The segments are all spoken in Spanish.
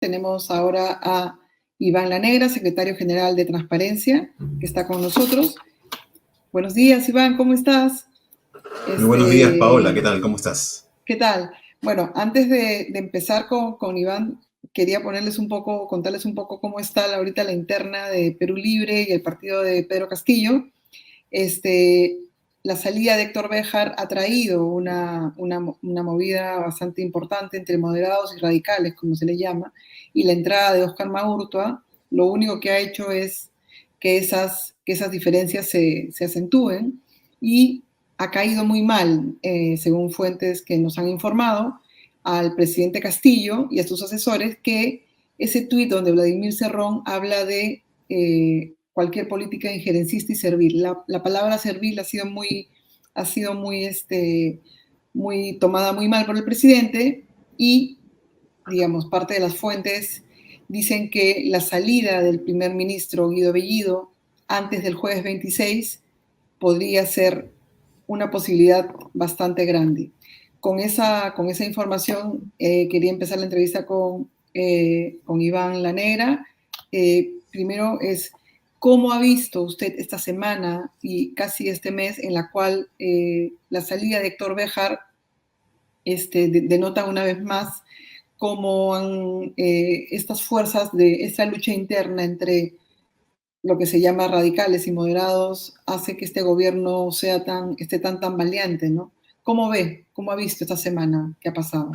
Tenemos ahora a Iván Lanegra, secretario general de Transparencia, que está con nosotros. Buenos días, Iván, ¿cómo estás? Muy buenos días, Paola, ¿qué tal? ¿Cómo estás? ¿Qué tal? Bueno, antes de empezar con Iván, quería contarles un poco cómo está ahorita la interna de Perú Libre y el partido de Pedro Castillo. La salida de Héctor Béjar ha traído una movida bastante importante entre moderados y radicales, como se le llama, y la entrada de Óscar Maurtua lo único que ha hecho es que esas diferencias se acentúen, y ha caído muy mal, según fuentes que nos han informado, al presidente Castillo y a sus asesores, que ese tuit donde Vladimir Cerrón habla de cualquier política injerencista y servil. La palabra servil ha sido muy tomada muy mal por el presidente, y, digamos, parte de las fuentes dicen que la salida del primer ministro Guido Bellido antes del jueves 26 podría ser una posibilidad bastante grande. Con esa información quería empezar la entrevista con Iván Lanegra. Primero es, ¿cómo ha visto usted esta semana y casi este mes en la cual la salida de Héctor Béjar denota una vez más cómo estas fuerzas de esta lucha interna entre lo que se llama radicales y moderados hace que este gobierno esté tan tambaleante, ¿no? ¿Cómo ve? ¿Cómo ha visto esta semana que ha pasado?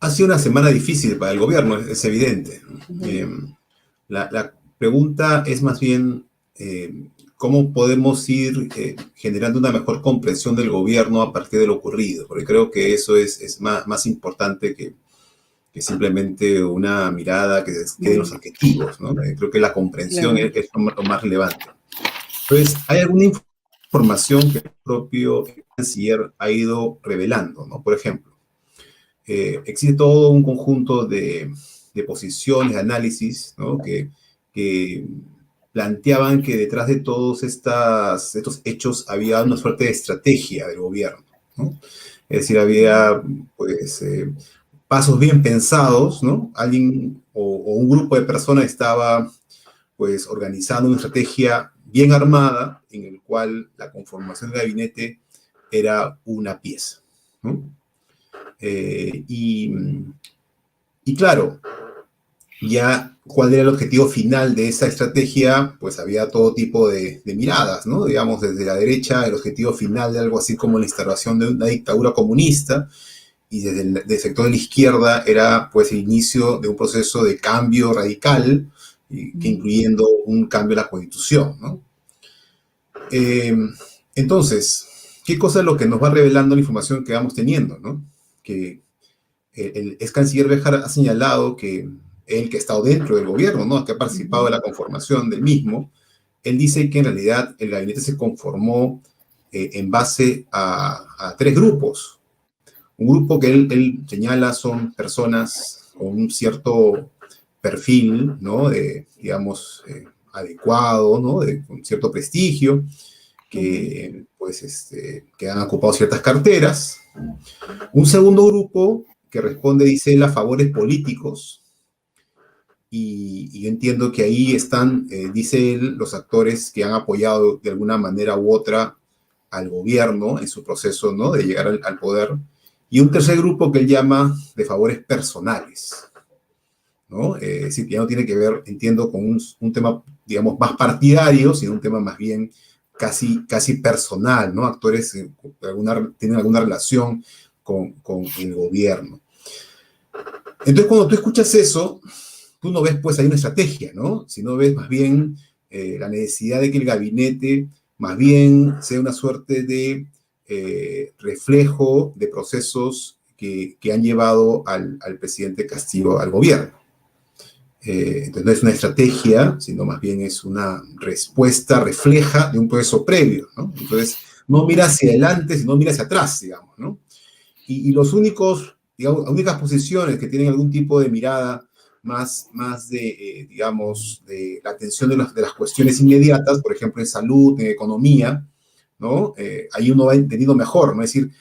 Ha sido una semana difícil para el gobierno, es evidente. La pregunta es más bien cómo podemos ir generando una mejor comprensión del gobierno a partir de lo ocurrido, porque creo que eso es más importante que simplemente una mirada que quede en los adjetivos, ¿no? Creo que la comprensión es lo más relevante. Entonces, hay alguna información que el propio canciller ha ido revelando, ¿no? Por ejemplo, existe todo un conjunto de posiciones, de análisis, ¿no? que planteaban que detrás de todos estos hechos había una suerte de estrategia del gobierno, ¿no? Es decir, había, pues, pasos bien pensados, ¿no? Alguien o un grupo de personas estaba, pues, organizando una estrategia bien armada en el cual la conformación del gabinete era una pieza, ¿no? Y claro, ya cuál era el objetivo final de esa estrategia, pues había todo tipo de miradas, ¿no? Digamos, desde la derecha, el objetivo final de algo así como la instauración de una dictadura comunista, y desde el sector de la izquierda era, pues, el inicio de un proceso de cambio radical, que incluyendo un cambio a la Constitución, ¿no? Entonces, ¿qué cosa es lo que nos va revelando la información que vamos teniendo, ¿no? Que el ex canciller Béjar ha señalado que él, que ha estado dentro del gobierno, ¿no? Que ha participado de la conformación del mismo, él dice que en realidad el gabinete se conformó en base a tres grupos. Un grupo que él señala son personas con un cierto perfil, ¿no? Digamos, adecuado, ¿no? Con cierto prestigio, que, pues, que han ocupado ciertas carteras. Un segundo grupo que responde, dice él, a favores políticos, y yo entiendo que ahí están, dice él, los actores que han apoyado de alguna manera u otra al gobierno en su proceso, ¿no? De llegar al poder. Y un tercer grupo que él llama de favores personales, ¿no? Es decir, que ya no tiene que ver, entiendo, con un tema, digamos, más partidario, sino un tema más bien casi personal, ¿no? Actores que tienen alguna relación con el gobierno. Entonces, cuando tú escuchas eso, tú no ves, pues, hay una estrategia, ¿no? Sino ves más bien la necesidad de que el gabinete más bien sea una suerte de reflejo de procesos que han llevado al presidente Castillo al gobierno. Entonces no es una estrategia, sino más bien es una respuesta refleja de un proceso previo, ¿no? Entonces no mira hacia adelante, sino mira hacia atrás, digamos, ¿no? Y los únicos, digamos, las únicas posiciones que tienen algún tipo de mirada más de, digamos, de la atención de las cuestiones inmediatas, por ejemplo, en salud, en economía, ¿no? Ahí uno va entendiendo mejor, ¿no? Es decir,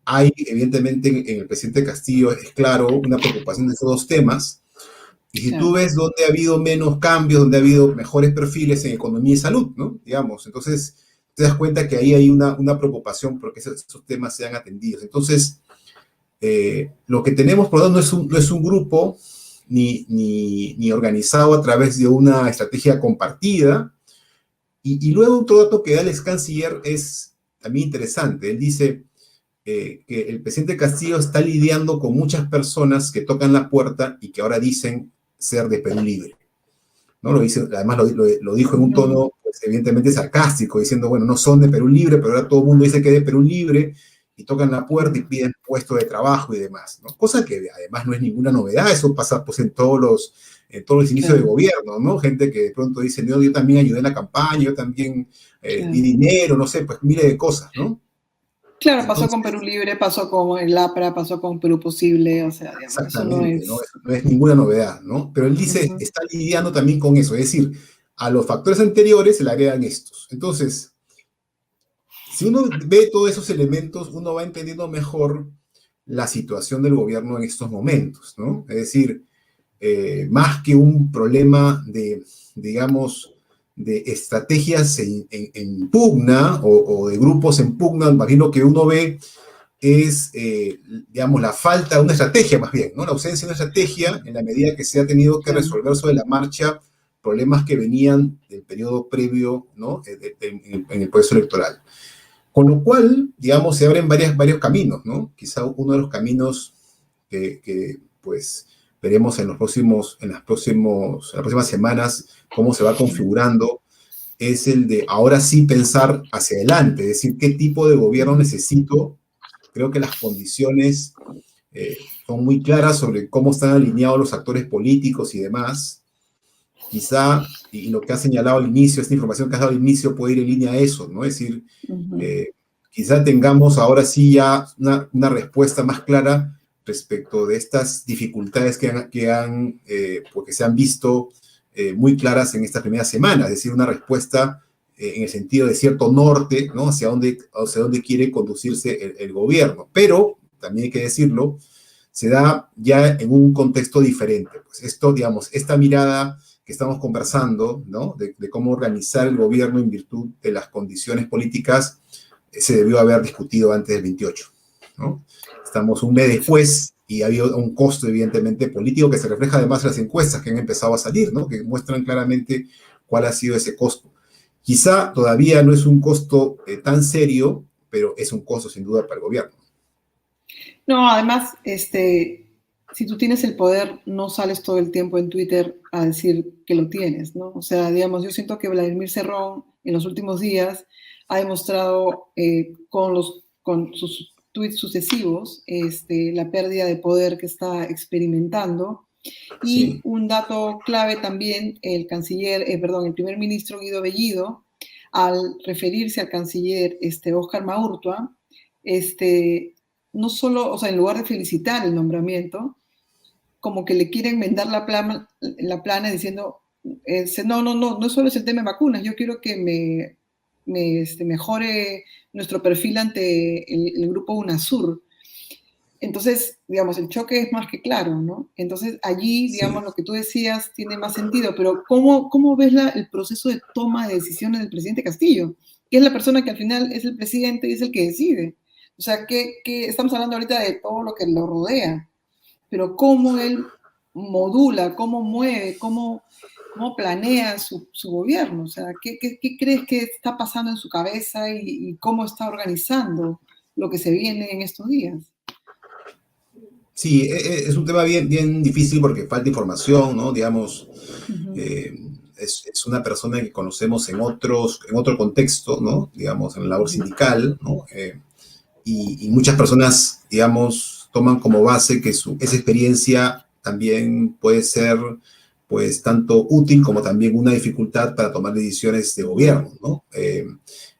hay, evidentemente, en el presidente Castillo, es claro, una preocupación de estos dos temas. Y si tú claro. ves dónde ha habido menos cambios, dónde ha habido mejores perfiles en economía y salud, ¿no? Digamos, entonces te das cuenta que ahí hay una preocupación porque esos temas sean atendidos. Entonces, lo que tenemos por lo tanto no es un grupo ni organizado a través de una estrategia compartida. Y luego otro dato que da el ex canciller es también interesante. Él dice que el presidente Castillo está lidiando con muchas personas que tocan la puerta y que ahora dicen ser de Perú Libre, ¿no? Lo dice, además lo dijo en un Ujú, tono pues, evidentemente sarcástico, diciendo, bueno, no son de Perú Libre, pero ahora todo el mundo dice que es de Perú Libre y tocan la puerta y claro, piden puestos de trabajo y demás, ¿no? Cosa que además no es ninguna novedad, eso pasa pues en todos los inicios de claro, gobierno, ¿no? Gente que de pronto dice, no, yo también ayudé en la campaña, yo también di claro. dinero, no sé, pues miles de cosas, ¿no? Claro, pasó con Perú Entonces, Libre, pasó con el APRA, pasó con Perú Posible, o sea, digamos, eso no exactamente, ¿no? es. Eso no es ninguna novedad, ¿no? Pero él dice, Ujú, está lidiando también con eso, es decir, a los factores anteriores se le agregan estos. Entonces, si uno ve todos esos elementos, uno va entendiendo mejor la situación del gobierno en estos momentos, ¿no? Es decir, más que un problema digamos, de estrategias en pugna o de grupos en pugna, más bien lo que uno ve es, digamos, la falta de una estrategia más bien, ¿no? La ausencia de una estrategia en la medida que se ha tenido que claro, resolver sobre la marcha problemas que venían del periodo previo, ¿no? En el proceso electoral. Con lo cual, digamos, se abren varios caminos, ¿no? Quizá uno de los caminos pues, veremos en las próximas semanas cómo se va configurando es el de ahora sí pensar hacia adelante, es decir, qué tipo de gobierno ujú, necesito. Creo que las condiciones son muy claras sobre cómo están alineados los actores políticos y demás. Quizá, y lo que ha señalado al inicio, esta información que has dado al inicio puede ir en línea a eso, ¿no? Es decir, ujú, eh, quizá tengamos ahora sí ya una respuesta más clara respecto de estas dificultades porque se han visto muy claras en estas primeras semanas, es decir, una respuesta en el sentido de cierto norte, ¿no? Hacia dónde quiere conducirse el gobierno. Pero, también hay que decirlo, se da ya en un contexto diferente. Pues esto, digamos, esta mirada que estamos conversando, ¿no? De cómo organizar el gobierno en virtud de las condiciones políticas, se debió haber discutido antes del 28, ¿no? Estamos un mes después y ha habido un costo, evidentemente, político que se refleja además en las encuestas que han empezado a salir, ¿no? Que muestran claramente cuál ha sido ese costo. Quizá todavía no es un costo tan serio, pero es un costo sin duda para el gobierno. no, además, si tú tienes el poder, no sales todo el tiempo en Twitter a decir que lo tienes, ¿no? O sea, digamos, yo siento que Vladimir Cerrón en los últimos días ha demostrado con sus tweets sucesivos la pérdida de poder que está experimentando. Y Sí, un dato clave también, el primer ministro Guido Bellido, al referirse al canciller Óscar Maurtua, este, no solo, o sea, en lugar de felicitar el nombramiento, como que le quieren enmendar la plana diciendo, no solo es el tema de vacunas, yo quiero que mejore nuestro perfil ante el grupo UNASUR. Entonces, digamos, el choque es más que claro, ¿no? Entonces, allí, sí. digamos, lo que tú decías tiene más sentido, pero ¿cómo ves el proceso de toma de decisiones del presidente Castillo? Que es la persona que al final es el presidente y es el que decide. O sea, que estamos hablando ahorita de todo lo que lo rodea, pero cómo él modula, cómo mueve, cómo planea su gobierno. O sea, ¿qué crees que está pasando en su cabeza y cómo está organizando lo que se viene en estos días? Sí, es un tema bien difícil porque falta información, ¿no? Digamos, Ujú, eh, es una persona que conocemos en otro contexto, ¿no? Digamos, en la labor ujú. sindical, ¿no? Y muchas personas, digamos, toman como base que esa experiencia también puede ser, pues, tanto útil como también una dificultad para tomar decisiones de Ujú, gobierno, ¿no?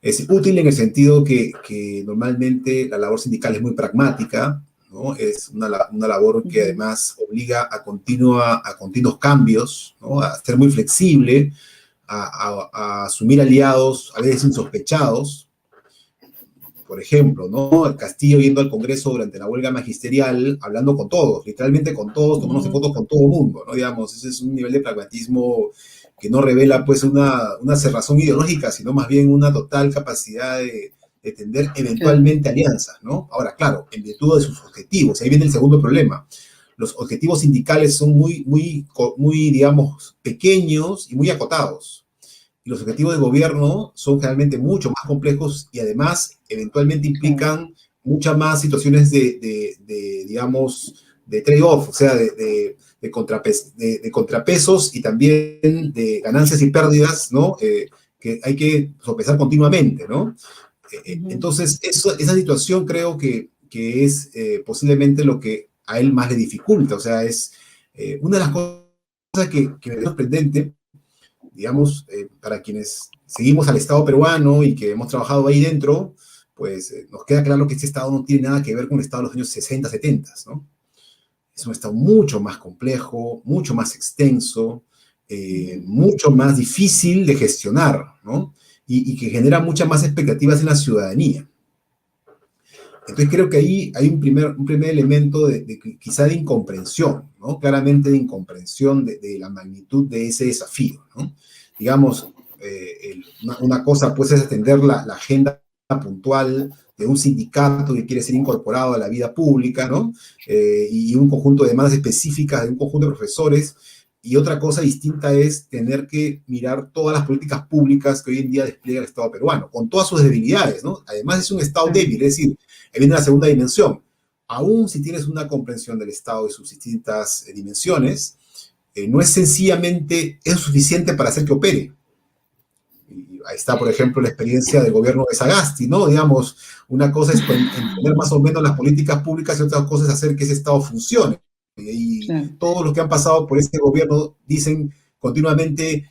Es útil en el sentido que normalmente la labor sindical es muy pragmática, ¿no? Es una labor que ujú, además obliga a continuos cambios, ¿no? A ser muy flexible, a asumir aliados a veces insospechados, por ejemplo, ¿no? Castillo yendo al Congreso durante la huelga magisterial, hablando con todos, literalmente con todos, tomándose fotos con todo el mundo, ¿no? Digamos, ese es un nivel de pragmatismo que no revela, pues, una cerrazón ideológica, sino más bien una total capacidad de tender eventualmente alianzas, ¿no? Ahora, claro, en virtud de sus objetivos, ahí viene el segundo problema. Los objetivos sindicales son muy, digamos, pequeños y muy acotados. Y los objetivos de gobierno son generalmente mucho más complejos y además eventualmente implican muchas más situaciones digamos, de trade-off, o sea, de contrapesos y también de ganancias y pérdidas, ¿no? Que hay que sopesar continuamente, ¿no? Entonces, esa situación creo que es posiblemente lo que a él más le dificulta, o sea, es una de las cosas que me es sorprendente, digamos, para quienes seguimos al Estado peruano y que hemos trabajado ahí dentro, pues nos queda claro que este Estado no tiene nada que ver con el Estado de los años 60, 70, ¿no? Es un Estado mucho más complejo, mucho más extenso, mucho más difícil de gestionar, ¿no? Y que genera muchas más expectativas en la ciudadanía. Entonces creo que ahí hay un primer elemento quizá de incomprensión, ¿no? Claramente de incomprensión de la magnitud de ese desafío, ¿no? Digamos, una cosa pues es atender la agenda puntual de un sindicato que quiere ser incorporado a la vida pública, ¿no? Y un conjunto de demandas específicas de un conjunto de profesores. Y otra cosa distinta es tener que mirar todas las políticas públicas que hoy en día despliega el Estado peruano, con todas sus debilidades, ¿no? Además es un Estado débil, es decir, ahí viene la segunda dimensión. Aún si tienes una comprensión del Estado y sus distintas dimensiones, no es sencillamente, es suficiente para hacer que opere. Y ahí está, por ejemplo, la experiencia del gobierno de Sagasti, ¿no? Digamos, una cosa es entender más o menos las políticas públicas y otra cosa es hacer que ese Estado funcione. Y todos los que han pasado por este gobierno dicen continuamente,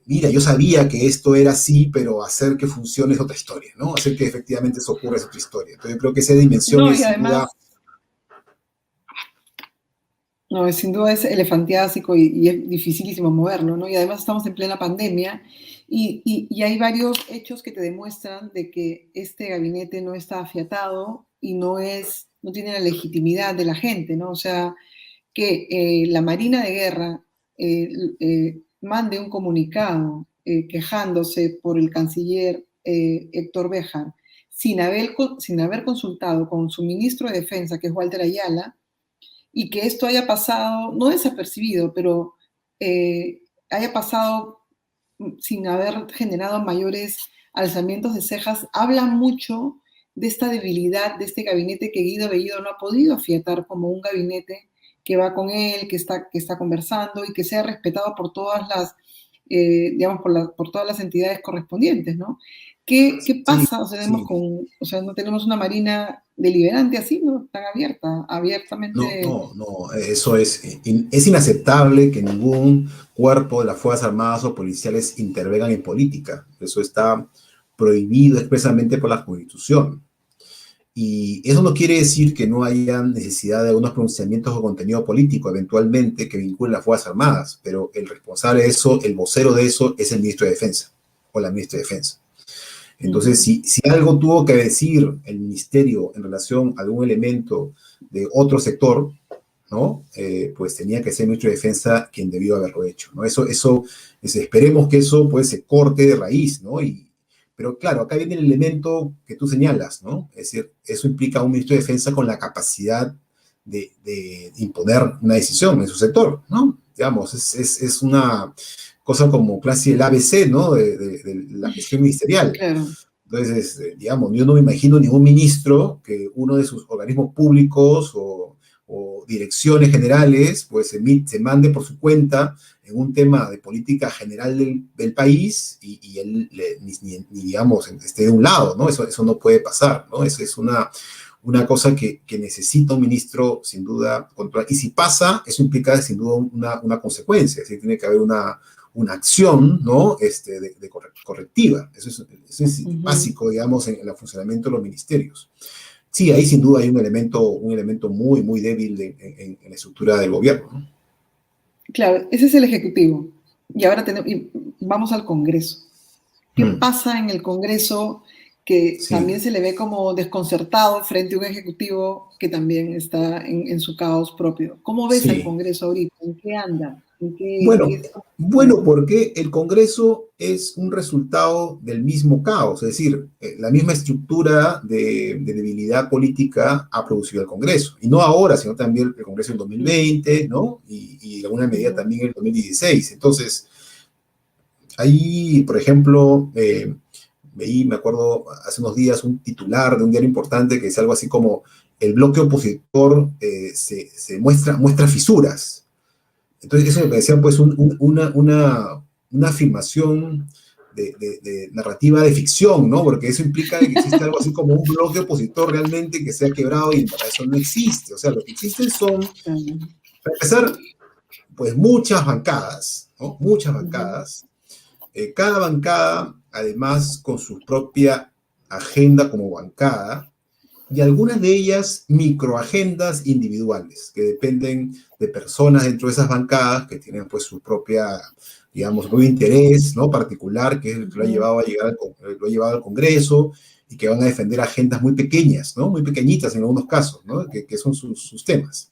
mira, yo sabía que esto era así, pero hacer que funcione es otra historia, ¿no? Hacer que efectivamente eso ocurra es otra historia. Entonces yo creo que esa dimensión No, y es sin además, duda... no, sin duda es elefantiásico y es dificilísimo moverlo, ¿no? Y además estamos en plena pandemia y hay varios hechos que te demuestran de que este gabinete no está afiatado y no tiene la legitimidad de la gente, ¿no? O sea, que la Marina de Guerra mande un comunicado quejándose por el canciller Héctor Béjar sin haber consultado con su ministro de Defensa, que es Walter Ayala, y que esto haya pasado, no desapercibido, pero haya pasado sin haber generado mayores alzamientos de cejas, habla mucho de esta debilidad de este gabinete que Guido Bellido no ha podido afiatar como un gabinete que va con él, que está conversando y que sea respetado por todas las, digamos, por todas las entidades correspondientes, ¿no? ¿Qué Sí, pasa? O sea, sí. o sea, no tenemos una marina deliberante así, ¿no? Tan abierta, No, abiertamente. no, no, eso es inaceptable que ningún cuerpo de las Fuerzas Armadas o policiales intervengan en política. Eso está prohibido expresamente por la Constitución. Y eso no quiere decir que no haya necesidad de algunos pronunciamientos o contenido político eventualmente que vinculen las Fuerzas Armadas, pero el responsable de eso, el vocero de eso, es el ministro de Defensa o la ministra de Defensa. Entonces, si algo tuvo que decir el ministerio en relación a algún elemento de otro sector, ¿no? Pues tenía que ser el ministro de Defensa quien debió haberlo hecho, ¿no? Esperemos que eso pues se corte de raíz, ¿no? Pero claro, acá viene el elemento que tú señalas, ¿no? Es decir, eso implica un ministro de Defensa con la capacidad de imponer una decisión en su sector, ¿no? Digamos, es una cosa como casi el ABC, ¿no? De la gestión ministerial. Claro. Entonces, digamos, yo no me imagino ningún ministro que uno de sus organismos públicos o direcciones generales, pues se mande por su cuenta en un tema de política general del país y él digamos, esté de un lado, ¿no? Eso no puede pasar, ¿no? Eso es una cosa que necesita un ministro, sin duda, controlar. Y si pasa, eso implica, sin duda, una consecuencia, es decir, tiene que haber una acción, ¿no? Correctiva. Eso es básico, digamos, en el funcionamiento de los ministerios. Sí, ahí sin duda hay un elemento muy, muy débil en la estructura del gobierno, ¿no? Claro, ese es el Ejecutivo. Y ahora vamos al Congreso. ¿Qué pasa en el Congreso que Sí. también se le ve como desconcertado frente a un ejecutivo que también está en su caos propio. ¿Cómo ves al Sí. Congreso ahorita? ¿En qué anda? ¿En qué Bueno, está? porque el Congreso es un resultado del mismo caos, es decir, la misma estructura de debilidad política ha producido el Congreso. Y no ahora, sino también el Congreso en 2020, ¿no? Y de alguna medida Ujú, también en el 2016. Entonces, ahí, por ejemplo, veí, me acuerdo, hace unos días un titular de un diario importante que es algo así como el bloque opositor se muestra fisuras. Entonces, eso me parecía pues una afirmación de narrativa de ficción, ¿no? Porque eso implica que existe algo así como un bloque opositor realmente que se ha quebrado y en verdad eso no existe. O sea, lo que existen son, claro. para empezar, pues muchas bancadas, ¿no? Muchas Ujú, bancadas. Cada bancada, además, con su propia agenda como bancada, y algunas de ellas microagendas individuales que dependen de personas dentro de esas bancadas que tienen pues su propia, digamos, su propio interés, ¿no? Particular, que es el que lo ha ujú. llevado lo ha llevado al Congreso y que van a defender agendas muy pequeñas, ¿no? Muy pequeñitas en algunos casos, ¿no? Que son sus temas.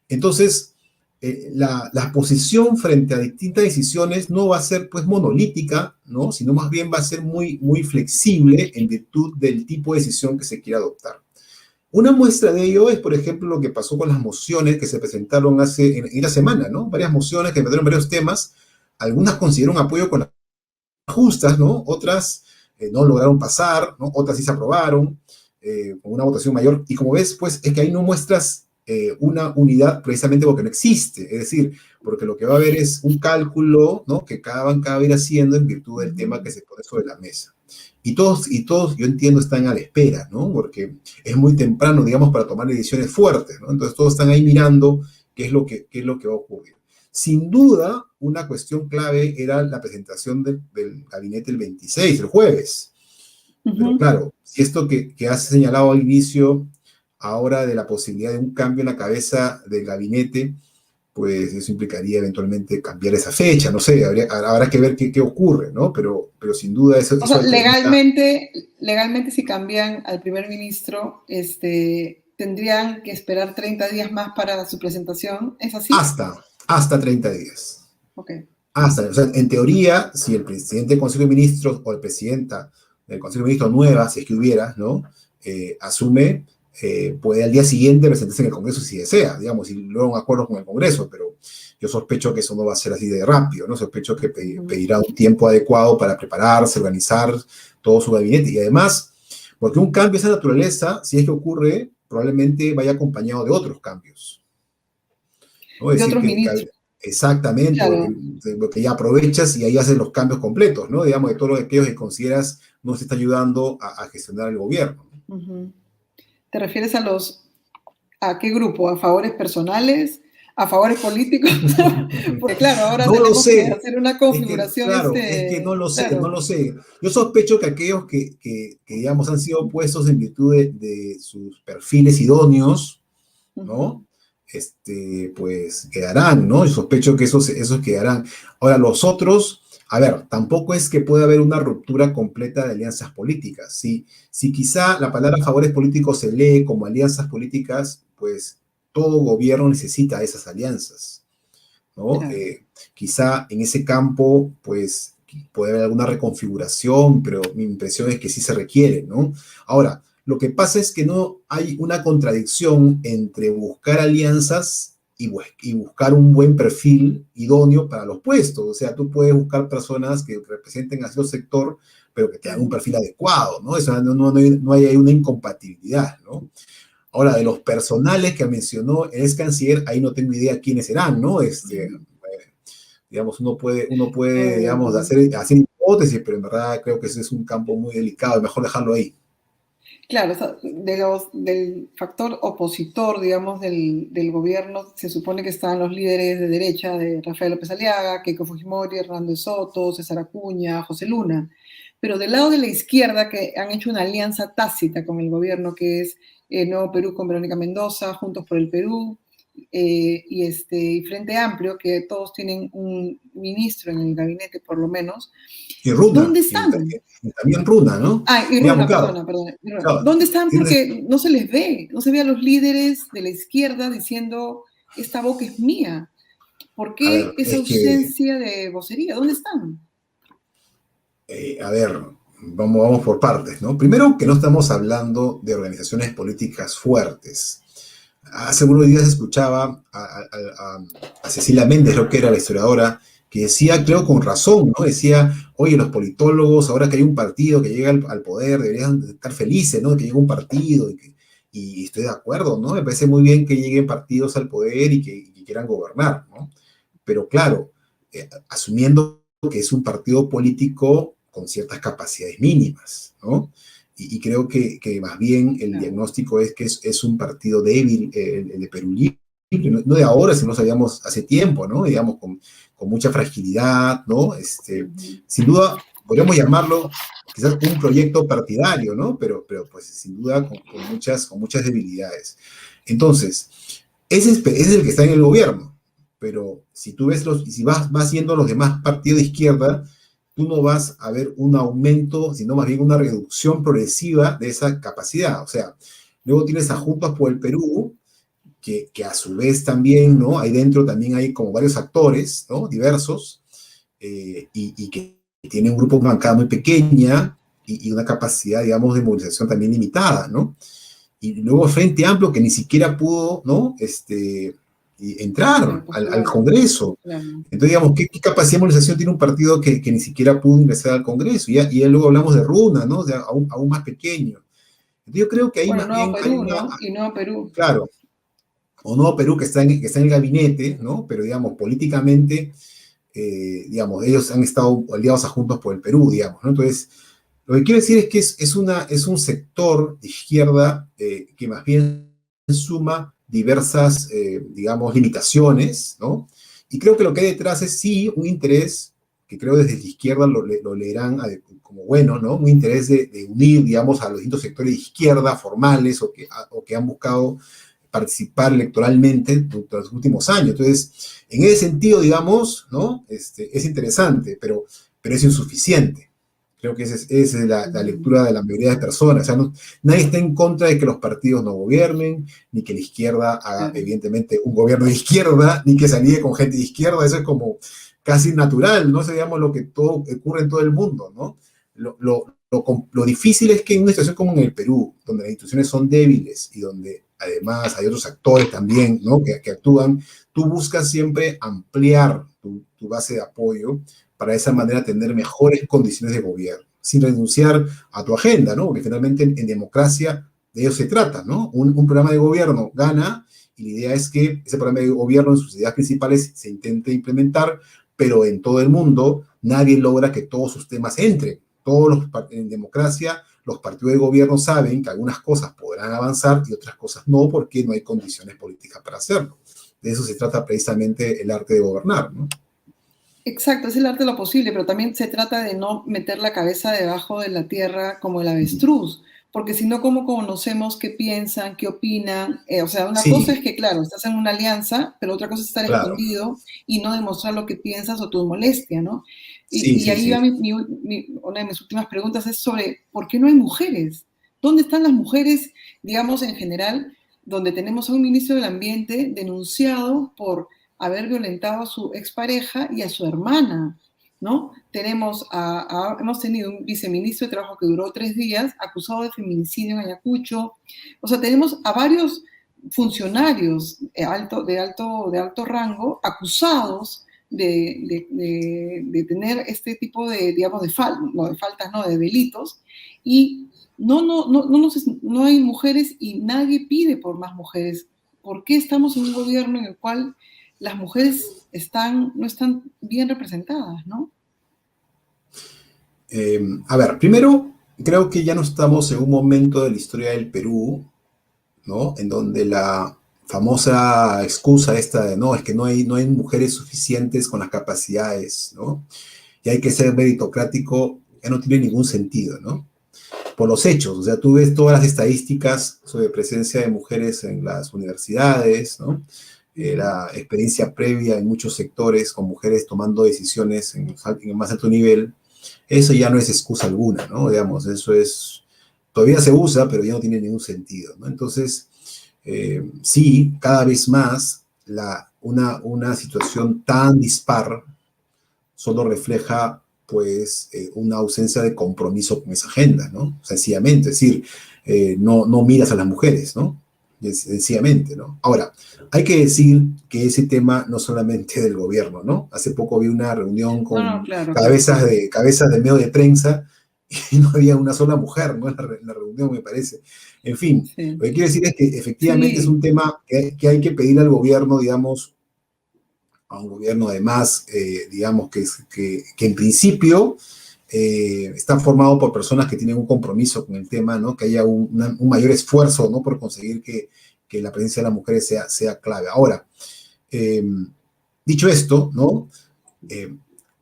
Entonces, la posición frente a distintas decisiones no va a ser pues monolítica, ¿no? Sino más bien va a ser muy flexible en virtud del tipo de decisión que se quiera adoptar. Una muestra de ello es, por ejemplo, lo que pasó con las mociones que se presentaron en la semana, ¿no? Varias mociones que trataron varios temas. Algunas consiguieron apoyo con las justas, ¿no? Otras no lograron pasar, ¿no? Otras sí se aprobaron con una votación mayor. Y como ves, pues es que ahí no muestras una unidad precisamente porque no existe. Es decir, porque lo que va a haber es un cálculo, ¿no? Que cada bancada va a ir haciendo en virtud del tema que se pone sobre la mesa. Y todos, yo entiendo, están a la espera, ¿no? Porque es muy temprano, digamos, para tomar decisiones fuertes, ¿no? Entonces todos están ahí mirando qué es lo que va a ocurrir. Sin duda, una cuestión clave era la presentación del gabinete el 26, el jueves. Pero Ujú. claro, si esto que has señalado al inicio, ahora de la posibilidad de un cambio en la cabeza del gabinete, pues eso implicaría eventualmente cambiar esa fecha, no sé, habrá que ver qué ocurre, ¿no? Pero sin duda eso, O eso sea, determina legalmente si cambian al primer ministro, tendrían que esperar 30 días más para su presentación. ¿Es así? hasta 30 días. Ok. O sea, en teoría, si el presidente del Consejo de Ministros o el presidenta del Consejo de Ministros nueva, si es que hubiera, ¿no? Asume, puede al día siguiente presentarse en el Congreso si desea, digamos, si logra un acuerdo con el Congreso, pero yo sospecho que eso no va a ser así de rápido, ¿no? Sospecho que Ujú. pedirá un tiempo adecuado para prepararse, organizar todo su gabinete y además, porque un cambio de esa naturaleza, si es que ocurre, probablemente vaya acompañado de otros cambios, ¿no? Es De decir, otros ministros. exactamente, Claro. porque ya aprovechas y ahí haces los cambios completos, ¿no? Digamos, de todo aquellos que consideras no se está ayudando a gestionar el gobierno. Ujú. ¿Te refieres a qué grupo? ¿A favores personales? ¿A favores políticos? Porque claro, ahora No lo tenemos que sé, hacer una es que, configuración, claro, es que no lo sé, no claro. lo sé. Yo sospecho que aquellos que digamos, han sido puestos en virtud de sus perfiles idóneos, Ujú. ¿no? Pues quedarán, ¿no? Y sospecho que esos quedarán. Ahora, los otros, a ver, tampoco es que pueda haber una ruptura completa de alianzas políticas. Si quizá la palabra favores políticos se lee como alianzas políticas, pues todo gobierno necesita esas alianzas, ¿no? Claro. Quizá en ese campo, pues puede haber alguna reconfiguración, pero mi impresión es que sí se requiere, ¿no? Ahora, lo que pasa es que no hay una contradicción entre buscar alianzas y buscar un buen perfil idóneo para los puestos. O sea, tú puedes buscar personas que representen a cierto sector, pero que tengan un Ujú. perfil adecuado, ¿no? Eso no hay ahí una incompatibilidad, ¿no? Ahora, de los personales que mencionó el ex canciller, ahí no tengo idea quiénes serán, ¿no? Digamos, uno puede, digamos, Mm, hacer hipótesis, pero en verdad creo que ese es un campo muy delicado, mejor dejarlo ahí. claro, o sea, del factor opositor, digamos, del gobierno, se supone que están los líderes de derecha de Rafael López Aliaga, Keiko Fujimori, Hernández Soto, César Acuña, José Luna. Pero del lado de la izquierda, que han hecho una alianza tácita con el gobierno, que es Nuevo Perú con Verónica Mendoza, Juntos por el Perú, y Frente Amplio, que todos tienen un ministro en el gabinete por lo menos, Y Runa, ¿dónde están? y también Runa, ¿no? Y Digamos, Runa, claro, perdona. claro, ¿Dónde están? tienes, Porque no se les ve, no se ve a los líderes de la izquierda diciendo, esta boca es mía. ¿Por a qué ver, esa es que, ausencia de vocería? ¿Dónde están? a ver, vamos por partes, ¿no? Primero, que no estamos hablando de organizaciones políticas fuertes. Hace unos días escuchaba a Cecilia Méndez, lo que era la historiadora, que decía, creo con razón, ¿no? Decía, oye, los politólogos, ahora que hay un partido que llega al poder, deberían estar felices, ¿no? Que llegue un partido y estoy de acuerdo, ¿no? Me parece muy bien que lleguen partidos al poder y que quieran gobernar, ¿no? Pero claro, asumiendo que es un partido político con ciertas capacidades mínimas, ¿no? Y creo que más bien el Claro. diagnóstico es que es un partido débil, el de Perú Libre, no de ahora, sino sabíamos hace tiempo, ¿no? Digamos, con mucha fragilidad, ¿no? Ujú. Sin duda, podríamos llamarlo quizás un proyecto partidario, ¿no? Pero pues sin duda con muchas debilidades. Entonces, ese es el que está en el gobierno, pero si tú ves si vas viendo los demás partidos de izquierda, tú no vas a ver un aumento, sino más bien una reducción progresiva de esa capacidad. O sea, luego tienes a Juntos por el Perú, que a su vez también, ¿no? Ahí dentro también hay como varios actores, ¿no? Diversos, y que tiene un grupo de bancada muy pequeña y una capacidad, digamos, de movilización también limitada, ¿no? Y luego Frente Amplio, que ni siquiera pudo, ¿no? Entrar Claro, al postular. Congreso. Claro. Entonces, digamos, ¿qué capacidad de movilización tiene un partido que ni siquiera pudo ingresar al Congreso? Y ya luego hablamos de Runa, ¿no? O sea, aún más pequeño. Entonces, yo creo que ahí Bueno, más Nuevo bien hay Perú, una, ¿no? Y Nuevo Perú. claro, o no Perú que está en el gabinete, ¿no? Pero, digamos, políticamente, digamos, ellos han estado aliados a Juntos por el Perú, digamos, ¿no? Entonces, lo que quiero decir es que es un sector de izquierda que más bien suma diversas, digamos, limitaciones, ¿no? Y creo que lo que hay detrás es sí un interés, que creo desde la izquierda lo leerán como bueno, ¿no? Un interés de unir, digamos, a los distintos sectores de izquierda formales o que han buscado participar electoralmente durante los últimos años. Entonces, en ese sentido, digamos, ¿no? Es interesante, pero es insuficiente. Creo que esa es la Ujú. lectura de la mayoría de personas. O sea, nadie está en contra de que los partidos no gobiernen, ni que la izquierda haga, Claro. evidentemente, un gobierno de izquierda, ni que se alíe con gente de izquierda. Eso es como casi natural, ¿no? Eso, digamos, lo que ocurre en todo el mundo, ¿no? Lo difícil es que en una situación como en el Perú, donde las instituciones son débiles y donde además hay otros actores también, ¿no? que actúan, tú buscas siempre ampliar tu base de apoyo para de esa manera tener mejores condiciones de gobierno, sin renunciar a tu agenda, ¿no? Porque finalmente en democracia de ello se trata, ¿no? Un programa de gobierno gana y la idea es que ese programa de gobierno en sus ideas principales se intente implementar, pero en todo el mundo nadie logra que todos sus temas entren. En democracia los partidos de gobierno saben que algunas cosas podrán avanzar y otras cosas no, porque no hay condiciones políticas para hacerlo. De eso se trata precisamente el arte de gobernar, ¿no? Exacto, es el arte de lo posible, pero también se trata de no meter la cabeza debajo de la tierra como el avestruz, porque si no, ¿cómo conocemos qué piensan, qué opinan? O sea, una cosa es Sí, que, claro, estás en una alianza, pero otra cosa es estar claro. escondido y no demostrar lo que piensas o tu molestia, ¿no? Sí, Y sí, ahí sí. va una de mis últimas preguntas, es sobre ¿por qué no hay mujeres? ¿Dónde están las mujeres, digamos, en general, donde tenemos a un ministro del Ambiente denunciado por haber violentado a su expareja y a su hermana, ¿no? Hemos tenido un viceministro de Trabajo que duró 3 días, acusado de feminicidio en Ayacucho. O sea, tenemos a varios funcionarios de alto rango acusados de tener este tipo de, digamos, no, de faltas, no, de delitos, y no hay mujeres y nadie pide por más mujeres. ¿Por qué estamos en un gobierno en el cual las mujeres no están bien representadas, ¿no? A ver, primero, creo que ya no estamos en un momento de la historia del Perú, ¿no? En donde la famosa excusa esta de no, es que no hay mujeres suficientes con las capacidades, ¿no? Y hay que ser meritocrático, ya no tiene ningún sentido, ¿no? Por los hechos, o sea, tú ves todas las estadísticas sobre presencia de mujeres en las universidades, ¿no? la experiencia previa en muchos sectores con mujeres tomando decisiones en el más alto nivel, eso ya no es excusa alguna, ¿no? Digamos, eso es, todavía se usa, pero ya no tiene ningún sentido, ¿no? Entonces, sí, cada vez más una situación tan dispar solo refleja, pues, una ausencia de compromiso con esa agenda, ¿no? Sencillamente, es decir, no miras a las mujeres, ¿no? Sencillamente, ¿no? Ahora, hay que decir que ese tema no solamente del gobierno, ¿no? Hace poco vi una reunión No, no, con claro, claro. cabezas de medio de prensa y no había una sola mujer, ¿no? En la reunión, me parece. En fin, Sí, lo que quiero decir es que efectivamente es un sí, tema que hay que pedir al gobierno, digamos, a un gobierno además, digamos, que en principio está formado por personas que tienen un compromiso con el tema, ¿no? Que haya un mayor esfuerzo, ¿no? Por conseguir que la presencia de las mujeres sea clave. Ahora, eh, dicho esto, ¿no? Eh,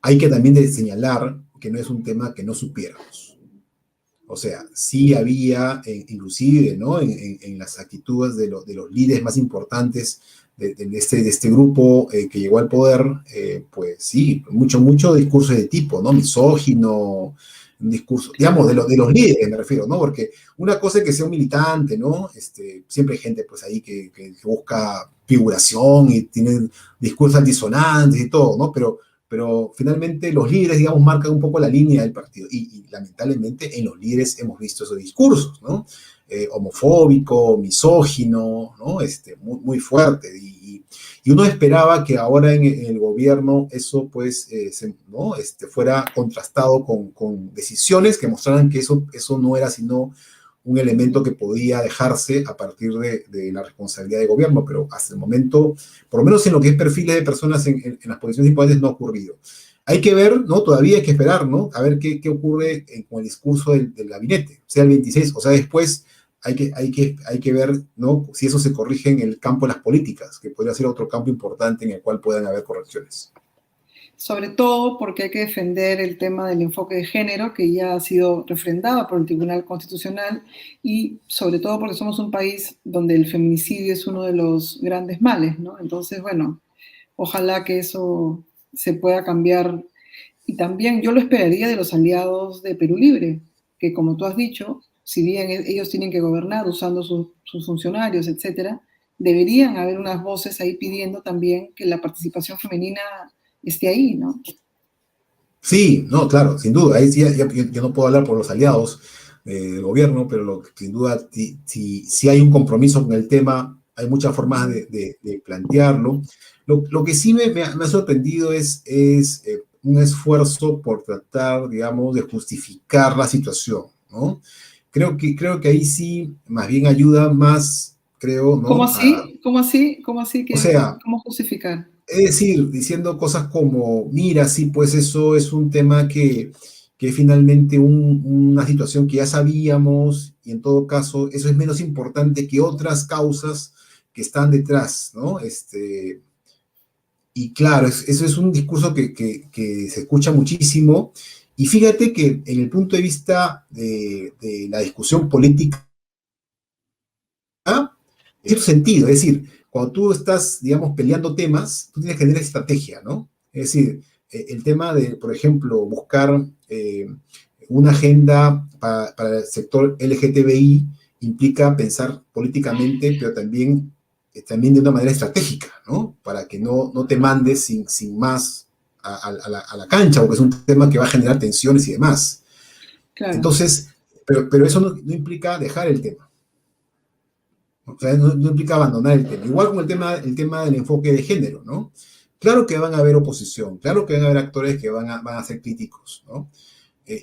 hay que también señalar que no es un tema que no supiéramos. O sea, sí había, inclusive, ¿no? En las actitudes de los líderes más importantes de este grupo que llegó al poder, pues sí, mucho discurso de tipo, ¿no? Misógino, un discurso, digamos, claro. de los líderes me refiero, ¿no? Porque una cosa es que sea un militante, ¿no? Siempre hay gente, pues, ahí que busca figuración y tiene discursos disonantes y todo, ¿no? Pero finalmente los líderes, digamos, marcan un poco la línea del partido. Y lamentablemente en los líderes hemos visto esos discursos, ¿no? Homofóbico, misógino, ¿no? Muy fuerte. Y uno esperaba que ahora en el gobierno eso, pues, ¿no? Fuera contrastado con decisiones que mostraran que eso no era sino un elemento que podía dejarse a partir de la responsabilidad de gobierno, pero hasta el momento, por lo menos en lo que es perfiles de personas en las posiciones importantes, no ha ocurrido. Hay que ver, ¿no? Todavía hay que esperar, ¿no? A ver qué ocurre con el discurso del gabinete, sea el 26, o sea, después hay que ver, ¿no? Si eso se corrige en el campo de las políticas, que podría ser otro campo importante en el cual puedan haber correcciones. Sobre todo porque hay que defender el tema del enfoque de género, que ya ha sido refrendado por el Tribunal Constitucional, y sobre todo porque somos un país donde el feminicidio es uno de los grandes males, ¿no? Entonces, bueno, ojalá que eso se pueda cambiar. Y también yo lo esperaría de los aliados de Perú Libre, que como tú has dicho, si bien ellos tienen que gobernar usando sus funcionarios, etcétera, deberían haber unas voces ahí pidiendo también que la participación femenina esté ahí, ¿no? Sí, no, claro, sin duda. Ahí sí, yo no puedo hablar por los aliados del gobierno, pero sin duda, si hay un compromiso con el tema, hay muchas formas de plantearlo. Lo que sí me ha sorprendido es un esfuerzo por tratar, digamos, de justificar la situación, ¿no? Creo que ahí sí, más bien ayuda más, creo, ¿Cómo ¿no? así? ¿Cómo así? ¿Cómo así? O sea, ¿Cómo justificar? es decir, diciendo cosas como, mira, sí, pues eso es un tema que finalmente una situación que ya sabíamos y en todo caso eso es menos importante que otras causas que están detrás, ¿no? Y claro, eso es un discurso que se escucha muchísimo y fíjate que en el punto de vista de la discusión política, en cierto sentido, es decir, cuando tú estás, digamos, peleando temas, tú tienes que tener estrategia, ¿no? Es decir, el tema de, por ejemplo, buscar una agenda para el sector LGTBI implica pensar políticamente, pero también de una manera estratégica, ¿no? Para que no te mandes sin más a la cancha, porque es un tema que va a generar tensiones y demás. Claro. Entonces, pero eso no implica dejar el tema. O sea, no implica abandonar el tema. Igual con el tema del enfoque de género, ¿no? Claro que van a haber oposición, claro que van a haber actores que van a ser críticos, ¿no?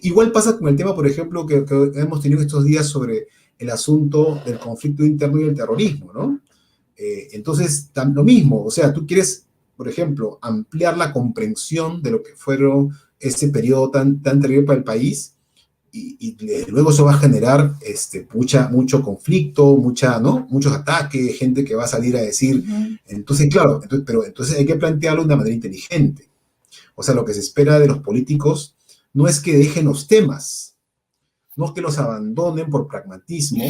Igual pasa con el tema, por ejemplo, que hemos tenido estos días sobre el asunto del conflicto interno y el terrorismo, ¿no? Entonces, lo mismo, o sea, tú quieres, por ejemplo, ampliar la comprensión de lo que fueron ese periodo tan terrible para el país, y luego eso va a generar mucho conflicto, ¿no? Muchos ataques, gente que va a salir a decir, Ujú. entonces, claro, pero entonces hay que plantearlo de una manera inteligente. O sea, lo que se espera de los políticos no es que dejen los temas, no es que los abandonen por pragmatismo,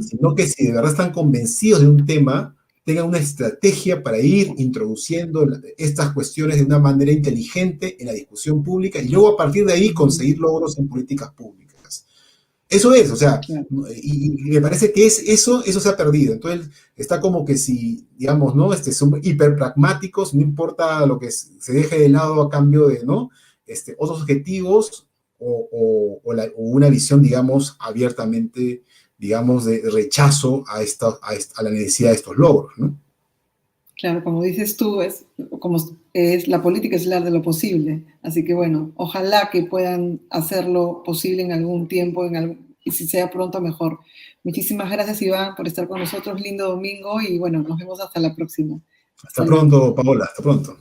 sino que si de verdad están convencidos de un tema, tengan una estrategia para ir introduciendo estas cuestiones de una manera inteligente en la discusión pública y luego a partir de ahí conseguir logros en políticas públicas. Eso es, o sea, Claro. y me parece que eso se ha perdido. Entonces, está como que si, digamos, ¿no? Son hiperpragmáticos, no importa lo que se deje de lado a cambio de, ¿no? Otros objetivos o una visión, digamos, abiertamente, digamos, de rechazo a la necesidad de estos logros, ¿no? Claro, como dices tú, la política es el arte de lo posible. Así que bueno, ojalá que puedan hacerlo posible en algún tiempo, y si sea pronto mejor. Muchísimas gracias, Iván, por estar con nosotros. Lindo domingo y bueno, nos vemos hasta la próxima. Hasta Salud. pronto, Paola, hasta pronto.